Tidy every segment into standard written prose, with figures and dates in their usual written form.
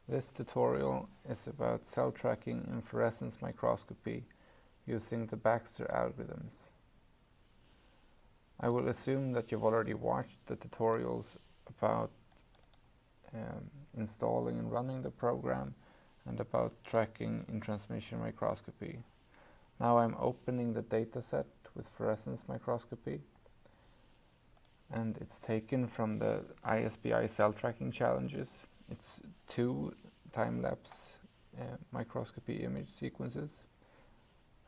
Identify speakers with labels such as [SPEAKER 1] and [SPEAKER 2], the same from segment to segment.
[SPEAKER 1] This tutorial is about cell tracking in fluorescence microscopy using the Baxter algorithms. I will assume that you've already watched the tutorials about installing and running the program and about tracking in transmission microscopy. Now I'm opening the dataset with fluorescence microscopy, and it's taken from the ISBI cell tracking challenges. It's 2 time-lapse microscopy image sequences,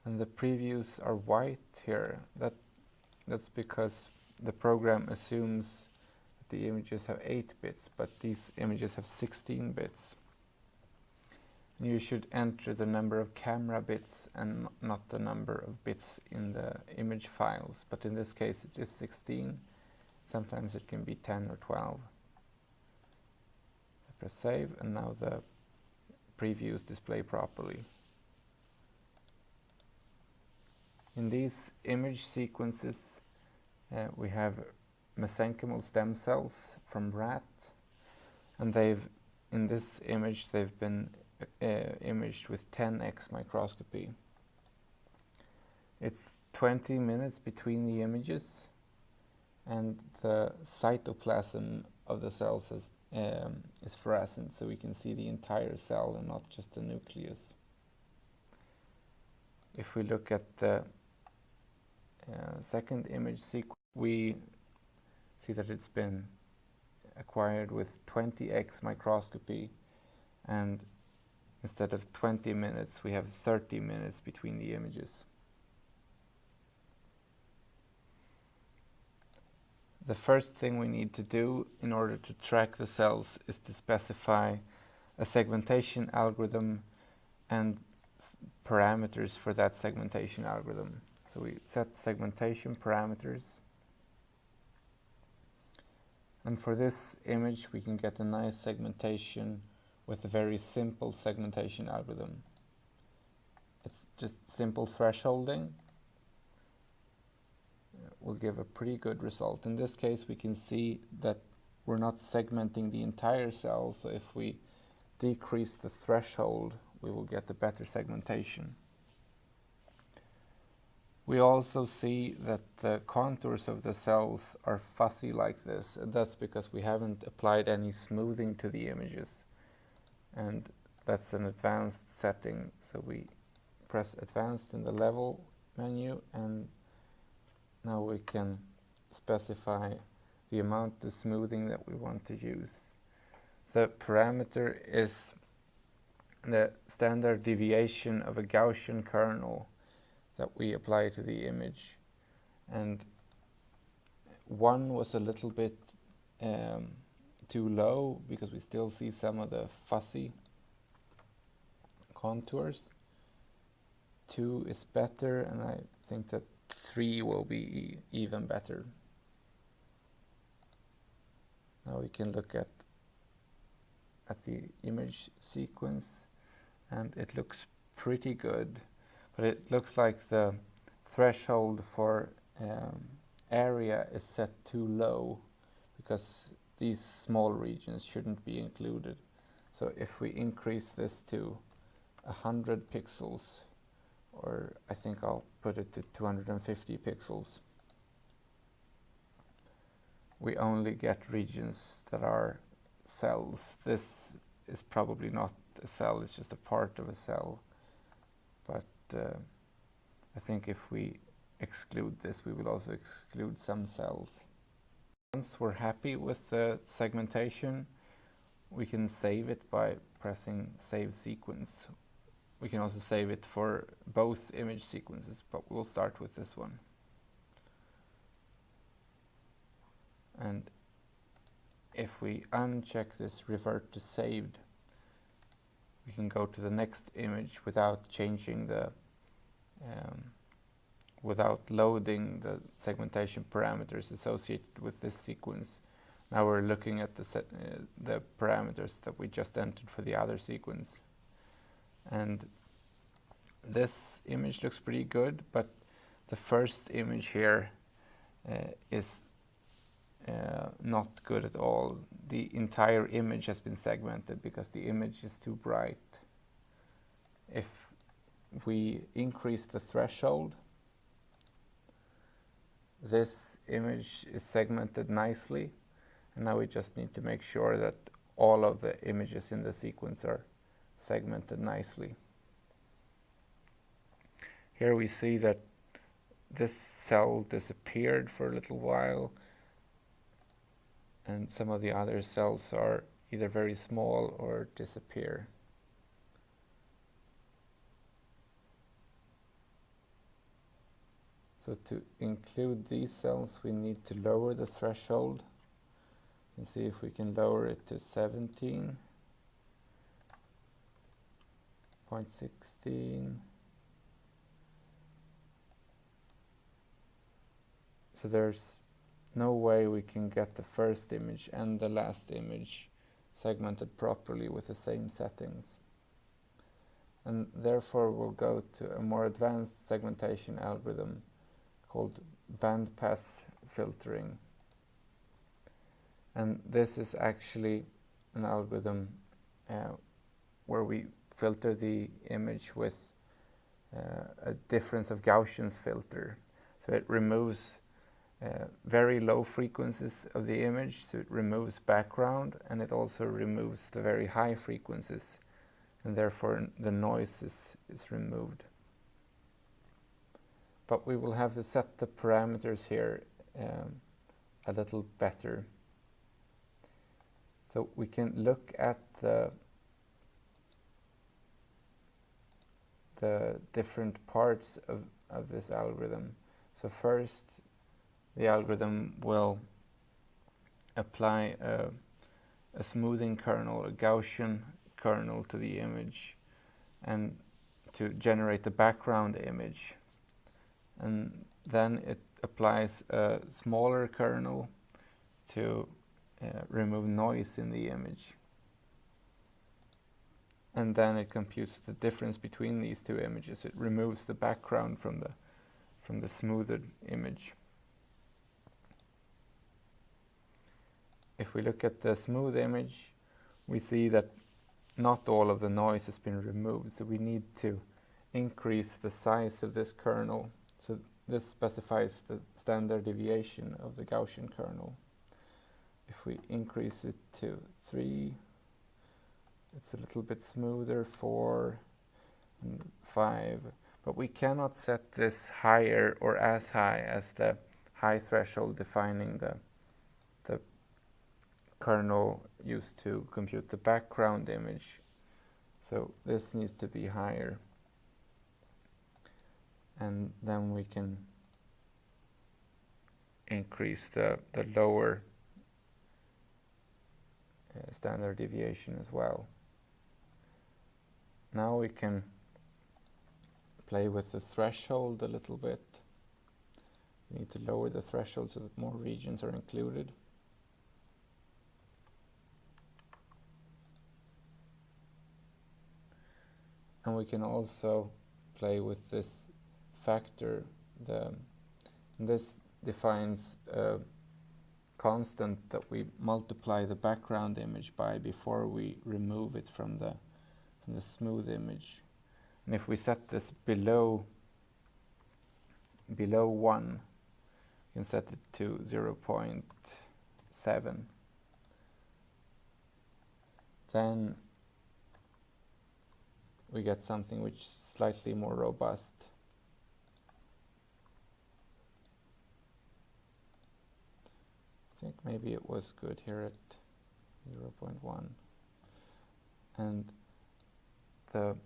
[SPEAKER 1] and the previews are white here. That's because the program assumes that the images have 8 bits, but these images have 16 bits. And you should enter the number of camera bits and not the number of bits in the image files, but in this case it is 16. Sometimes it can be 10 or 12. I press save, and now the previews display properly. In these image sequences we have mesenchymal stem cells from rat, and in this image they've been imaged with 10x microscopy. It's 20 minutes between the images, and the cytoplasm of the cells is fluorescent, so we can see the entire cell and not just the nucleus. If we look at the second image sequence, we see that it's been acquired with 20x microscopy, and instead of 20 minutes we have 30 minutes between the images. The first thing we need to do in order to track the cells is to specify a segmentation algorithm and parameters for that segmentation algorithm. So we set segmentation parameters, and for this image we can get a nice segmentation with a very simple segmentation algorithm. It's just simple thresholding. Will give a pretty good result. In this case we can see that we're not segmenting the entire cell, so if we decrease the threshold we will get a better segmentation. We also see that the contours of the cells are fuzzy like this, and that's because we haven't applied any smoothing to the images, and that's an advanced setting. So we press advanced in the level menu, and now we can specify the amount of smoothing that we want to use. The parameter is the standard deviation of a Gaussian kernel that we apply to the image. And 1 was a little bit too low because we still see some of the fuzzy contours. 2 is better, and I think that 3 will be even better. Now we can look at the image sequence, and it looks pretty good, but it looks like the threshold for area is set too low because these small regions shouldn't be included. So if we increase this to 100 pixels, or I think I'll put it to 250 pixels, we only get regions that are cells. This is probably not a cell, it's just a part of a cell, but I think if we exclude this we will also exclude some cells. Once we're happy with the segmentation, we can save it by pressing save sequence. We can also save it for both image sequences, but we'll start with this one. And if we uncheck this revert to saved, we can go to the next image without changing the without loading the segmentation parameters associated with this sequence. Now we're looking at the parameters that we just entered for the other sequence. And this image looks pretty good, but the first image here is not good at all. The entire image has been segmented because the image is too bright. If we increase the threshold, this image is segmented nicely, and now we just need to make sure that all of the images in the sequence are segmented nicely. Here we see that this cell disappeared for a little while, and some of the other cells are either very small or disappear. So to include these cells, we need to lower the threshold. You can see if we can lower it to 17.16. So there's no way we can get the first image and the last image segmented properly with the same settings. And therefore we'll go to a more advanced segmentation algorithm called bandpass filtering. And this is actually an algorithm where we filter the image with a difference of Gaussians filter. So it removes very low frequencies of the image, so it removes background, and it also removes the very high frequencies, and therefore the noise is removed. But we will have to set the parameters here a little better. So we can look at the different parts of this algorithm. So first, the algorithm will apply a smoothing kernel, a Gaussian kernel to the image, and to generate the background image. And then it applies a smaller kernel to remove noise in the image. And then it computes the difference between these two images. It removes the background from the smoothed image. If we look at the smooth image, we see that not all of the noise has been removed, so we need to increase the size of this kernel. So this specifies the standard deviation of the Gaussian kernel. If we increase it to 3, it's a little bit smoother, 4 and 5, but we cannot set this higher or as high as the high threshold defining the kernel used to compute the background image. So this needs to be higher. And then we can increase the lower standard deviation as well. Now we can play with the threshold a little bit. We need to lower the threshold so that more regions are included. And we can also play with this factor. This defines a constant that we multiply the background image by before we remove it from the smooth image. And if we set this below 1, we can set it to 0.7. Then we get something which is slightly more robust. I think maybe it was good here at 0.1. And the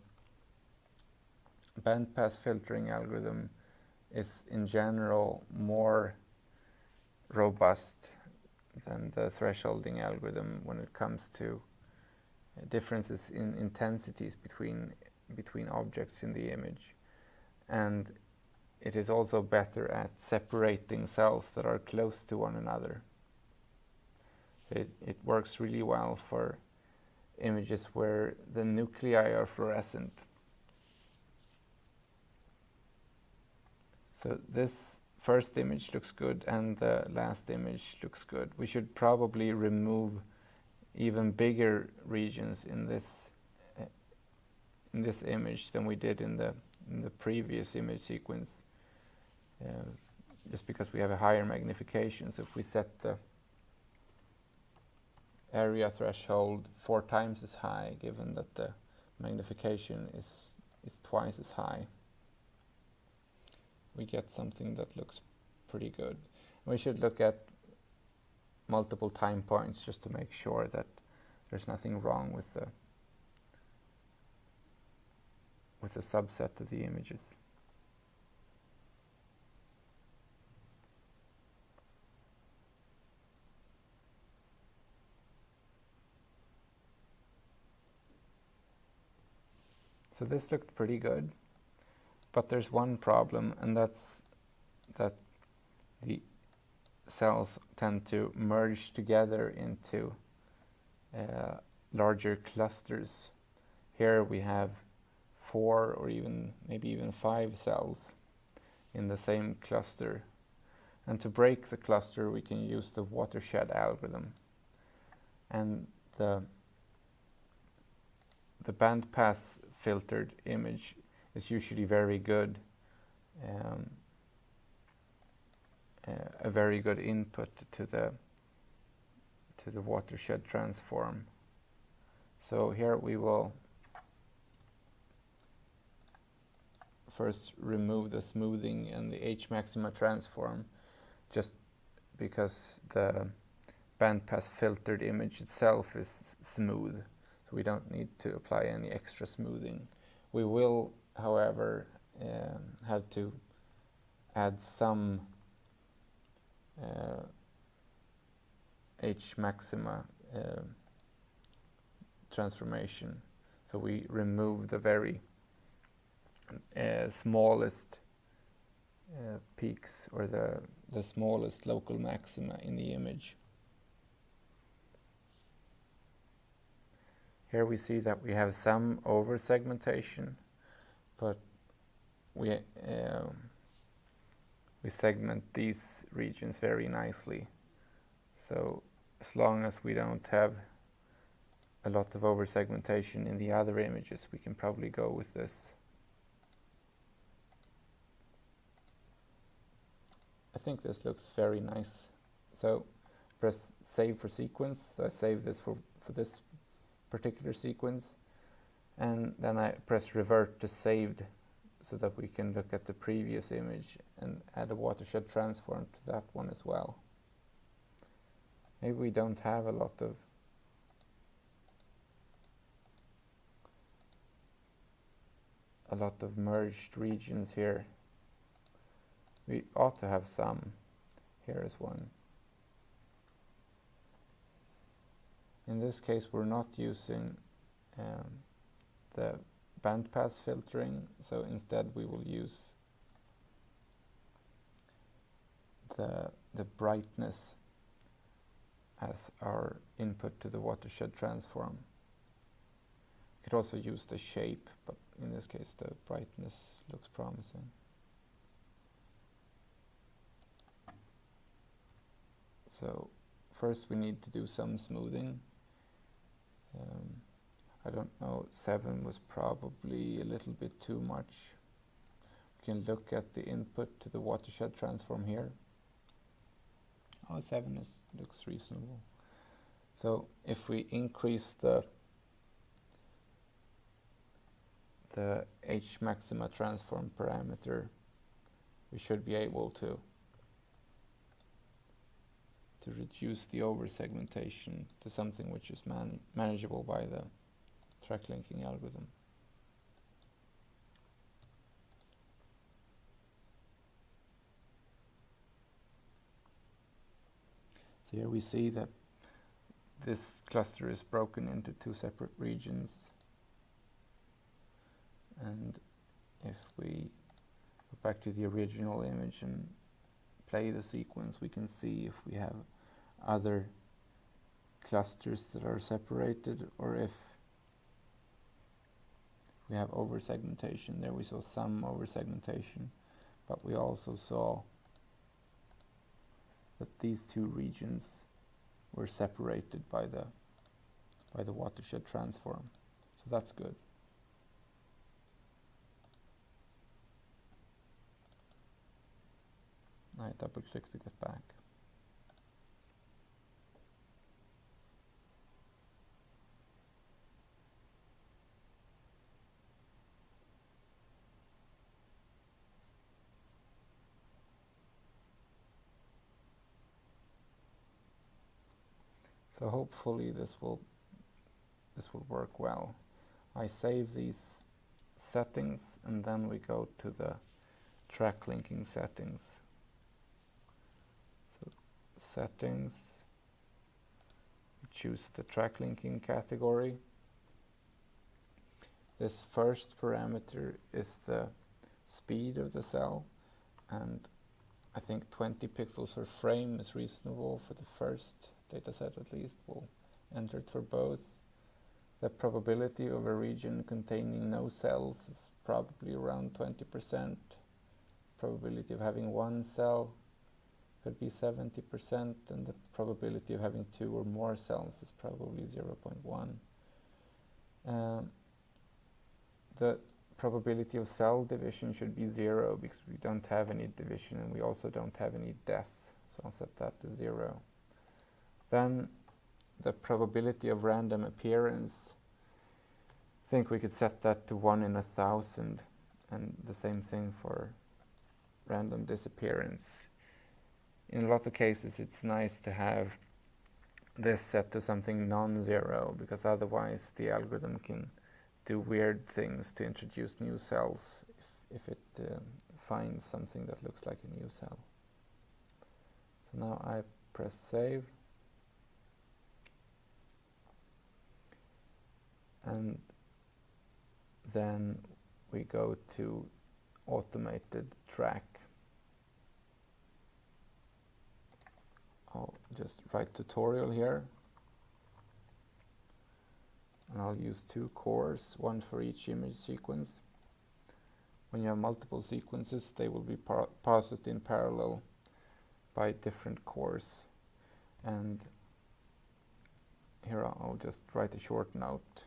[SPEAKER 1] bandpass filtering algorithm is in general more robust than the thresholding algorithm when it comes to differences in intensities between objects in the image. And it is also better at separating cells that are close to one another. It works really well for images where the nuclei are fluorescent. So this first image looks good and the last image looks good. We should probably remove even bigger regions in this image than we did in the previous image sequence, just because we have a higher magnification. So if we set the area threshold 4 times as high, given that the magnification is twice as high, we get something that looks pretty good. We should look at multiple time points just to make sure that there's nothing wrong with the subset of the images. So this looked pretty good, but there's one problem, and that's that the cells tend to merge together into larger clusters. Here we have 4 or maybe even 5 cells in the same cluster. And to break the cluster, we can use the watershed algorithm. And the bandpass filtered image is usually very good, a very good input to the watershed transform. So here we will first remove the smoothing and the H maxima transform, just because the bandpass filtered image itself is smooth, so we don't need to apply any extra smoothing. We will, however, have to add some H maxima transformation. So we remove the very smallest peaks, or the smallest local maxima in the image. Here we see that we have some over segmentation, but we segment these regions very nicely. So as long as we don't have a lot of over segmentation in the other images, we can probably go with this. I think this looks very nice. So press save for sequence. So I save this for this particular sequence, and then I press revert to saved, so that we can look at the previous image and add a watershed transform to that one as well. Maybe we don't have a lot of merged regions here. We ought to have some. Here is one. In this case, we're not using the bandpass filtering, so instead we will use the brightness as our input to the watershed transform. You could also use the shape, but in this case the brightness looks promising. So first we need to do some smoothing. I don't know, 7 was probably a little bit too much. We can look at the input to the watershed transform here. Oh, 7 looks reasonable. So if we increase the H maxima transform parameter, we should be able to reduce the over segmentation to something which is manageable by the track linking algorithm. So here we see that this cluster is broken into 2 separate regions, and if we go back to the original image and play the sequence, we can see if we have other clusters that are separated, or if we have over segmentation. There we saw some over segmentation, but we also saw that these two regions were separated by the watershed transform. So that's good. I double click to get back. So hopefully this will work well. I save these settings and then we go to the track linking settings. So settings, we choose the track linking category. This first parameter is the speed of the cell, and I think 20 pixels per frame is reasonable for the first dataset at least. We'll enter it for both. The probability of a region containing no cells is probably around 20%. Probability of having one cell could be 70%, and the probability of having two or more cells is probably 0.1. The probability of cell division should be 0 because we don't have any division and we also don't have any death. So I'll set that to 0. Then the probability of random appearance, I think we could set that to 1 in 1,000, and the same thing for random disappearance. In a lot of cases it's nice to have this set to something non-zero, because otherwise the algorithm can do weird things to introduce new cells if it finds something that looks like a new cell. So now I press save. And then we go to automated track. I'll just write tutorial here. And I'll use 2 cores, one for each image sequence. When you have multiple sequences, they will be processed in parallel by different cores. And here I'll just write a short note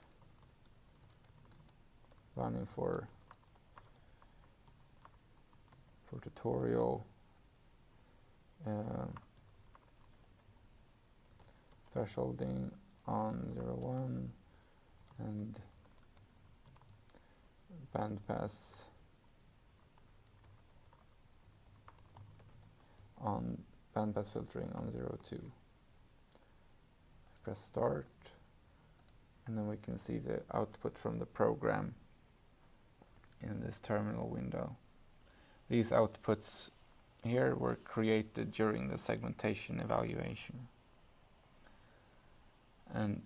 [SPEAKER 1] running for tutorial. Thresholding on 0.1 and bandpass filtering on 0.2. Press start, and then we can see the output from the program in this terminal window. These outputs here were created during the segmentation evaluation, and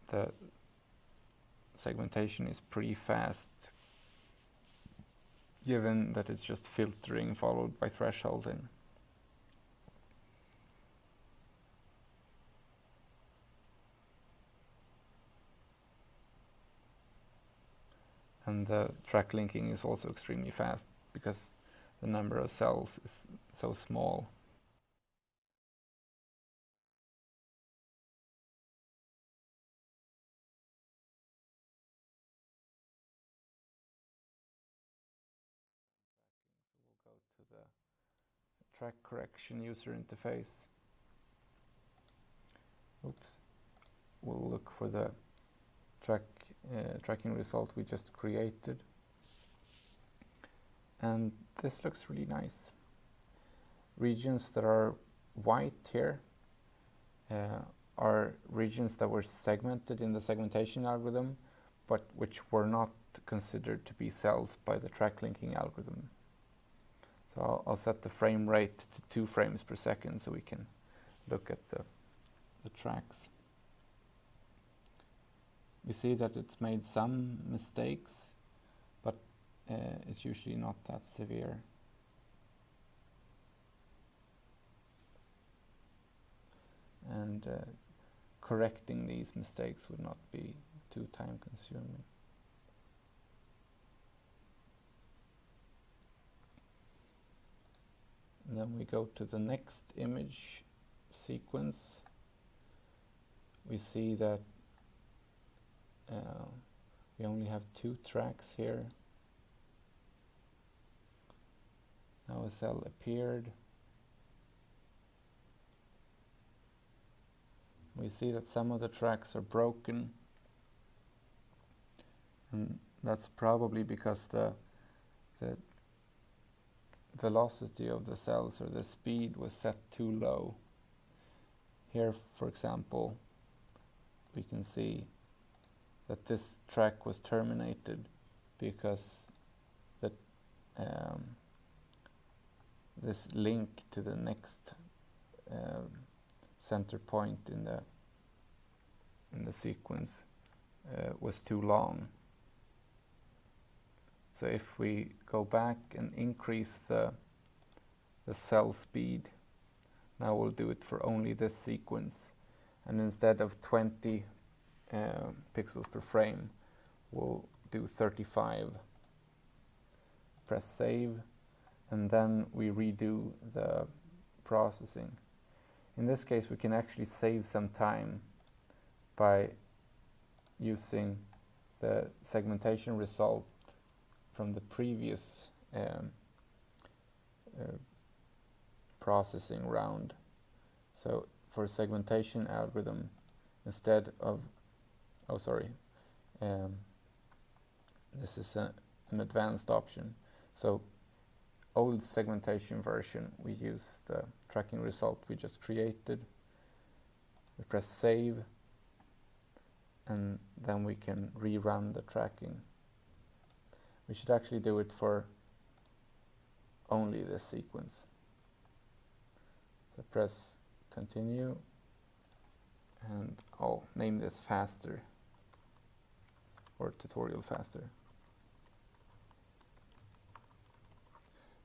[SPEAKER 1] the segmentation is pretty fast, given that it's just filtering followed by thresholding. And the track linking is also extremely fast because the number of cells is so small. So we'll go to the track correction user interface. Oops. We'll look for the tracking result we just created. And this looks really nice. Regions that are white here are regions that were segmented in the segmentation algorithm, but which were not considered to be cells by the track linking algorithm. So I'll set the frame rate to 2 frames per second so we can look at the tracks. You see that it's made some mistakes, but it's usually not that severe. And correcting these mistakes would not be too time consuming. And then we go to the next image sequence. We see that we only have 2 tracks here. Now a cell appeared. We see that some of the tracks are broken, and that's probably because the velocity of the cells, or the speed, was set too low. Here, for example, we can see that this track was terminated because this link to the next center point in the sequence was too long. So if we go back and increase the cell speed, now we'll do it for only this sequence, and instead of 20 pixels per frame, we'll do 35. Press save, and then we redo the processing. In this case, we can actually save some time by using the segmentation result from the previous processing round. So for a segmentation algorithm, instead of, this is an advanced option. So old segmentation version, we use the tracking result we just created. We press save, and then we can rerun the tracking. We should actually do it for only this sequence. So press continue, and I'll name this faster, or tutorial faster,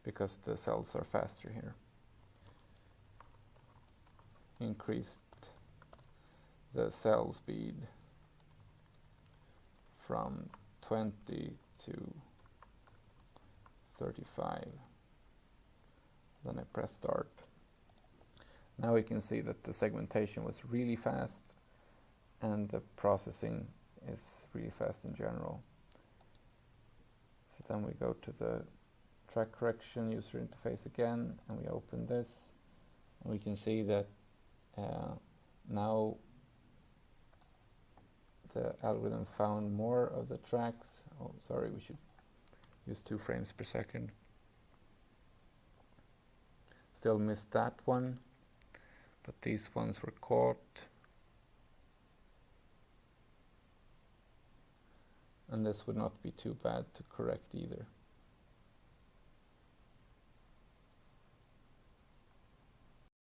[SPEAKER 1] because the cells are faster here. Increased the cell speed from 20 to 35. Then I press start. Now we can see that the segmentation was really fast, and the processing is really fast in general. So then we go to the track correction user interface again, and we open this, and we can see that now the algorithm found more of the tracks. Oh, sorry, we should use 2 frames per second. Still missed that one, but these ones were caught. And this would not be too bad to correct either.